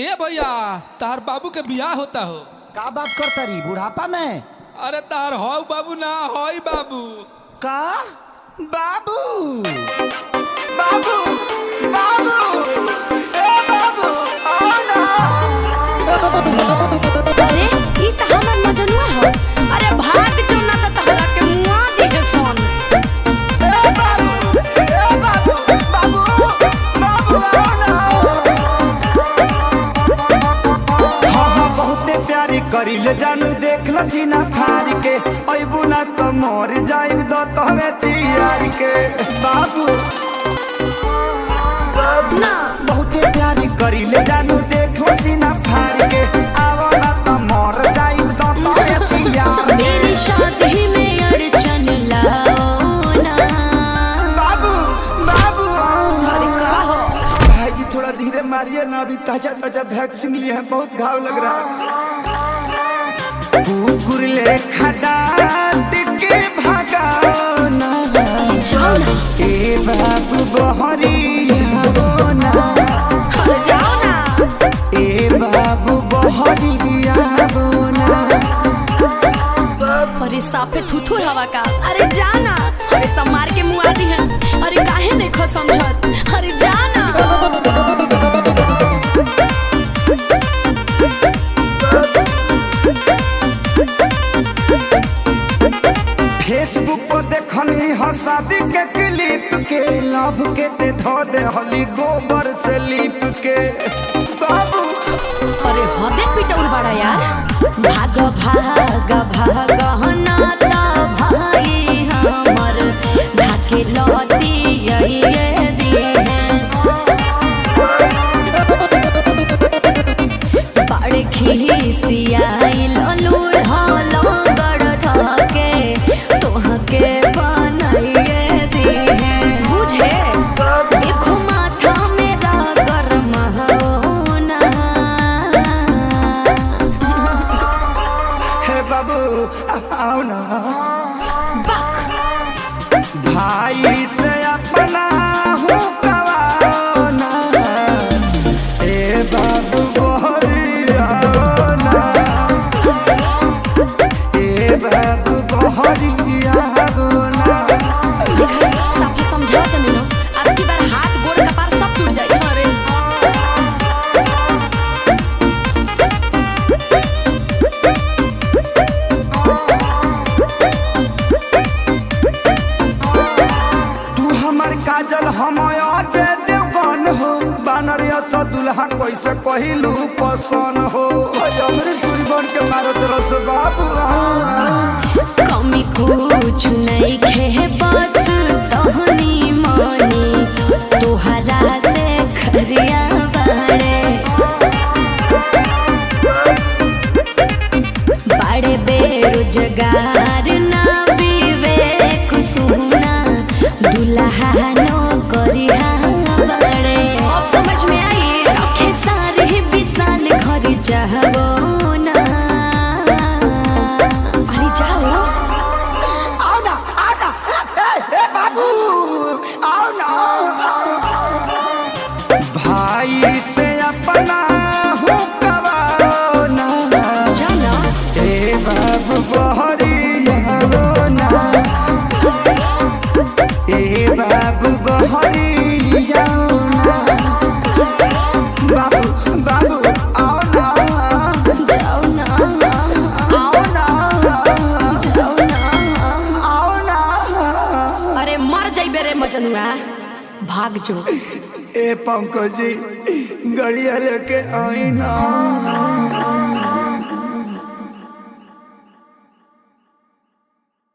ए भैया तार बाबू के बियाह होता हो। का बात करता रही बुढ़ापा में? अरे तार हो बाबू ना होई बाबू। का बाबू बाबू बाबू ए बाबू आओ ना। अरे ई त हमर मजनुआ हो। अरे भाग जो ना त तहरा के मुआ देबे सन। ए बाबू बाबू बाबू आओ ना। हाँ बहुते प्यारी करिले जानू देख ल सीना फाड़ के अइबू ना तो मर जाइब दो तहवे चियार के। बाबू ना बहुते प्यारी करिले जानू देख ल सीना फाड़ के आवो ना तो मर जाइब दो तहवे चियार के। मेरी शादी में अड़चन लाओ ना। बाबू बाबू अरे का हो? भाई जी थोड़ा धीरे मारिए ना, अभी ताजा ताजा वैक्सीन लिए हैं, बहुत घाव लग रहा है। कुकुर ले खडाट के भगाओ ना। जाओ ना। ए बाबू बहरिया बोना। अरे जाओ ना। ए बाबू बहरिया बोना। अरे साफे थुथुर हवा का। अरे जाना। अरे सब मार के मुआ दी है। अरे काहे नहीं खो समझत। अरे जाना। फेसबुक पर देखनी ह शादी के क्लिप के लव के ते धो दे हली गोबर से लिप के। बाबू अरे हदे पिटौर बड़ा यार। भाग भाग भाग हनाता भाई हमर धाके लती ये दिए बड़े खिसियाई ललूर हलंगड़ धके तोहके बनाइए दिए बुझे। देखो माथा मेरा गरम होना। हे बाबू आओ ना। बक भाई से अपना हूँ कवाओ ना। ए बाबू बहरिया ना। ए बाबू बहरिया ना। देखा साफे समझाओ तो नहीं लो। अब की बार हाथ गोड़ कपार सब टूट जाए। अरे तू हमर काजल हम अजय देवगन हो। बानर सा दुल्हा कैसे कहलू पसन हो। हमरे दूरी बन के मारो तरस बाबू कमी कुछ नहीं खे बस तहनी मनी तोहरा से खरिया बड़े बेरोजगार ना विवेक सुना दुल्हा नो करिया बड़े। अब समझ में आई रखे सारे विशाल घर जाओ ना। अरे जाओ। आओ ना ए बाबू आओ ना। भाई से अपना हूँ कवाओ ना। जाना। ए बाबू बहरिया ना। ए बाबू बहरिया ना। बाबू बाबू आओ ना। जाओ ना। आओ ना। जाओ ना। आओ ना। अरे मर जाइबे रे मजनुआ। भाग जो। ए पंकज जी गड़िया लेके आई ना।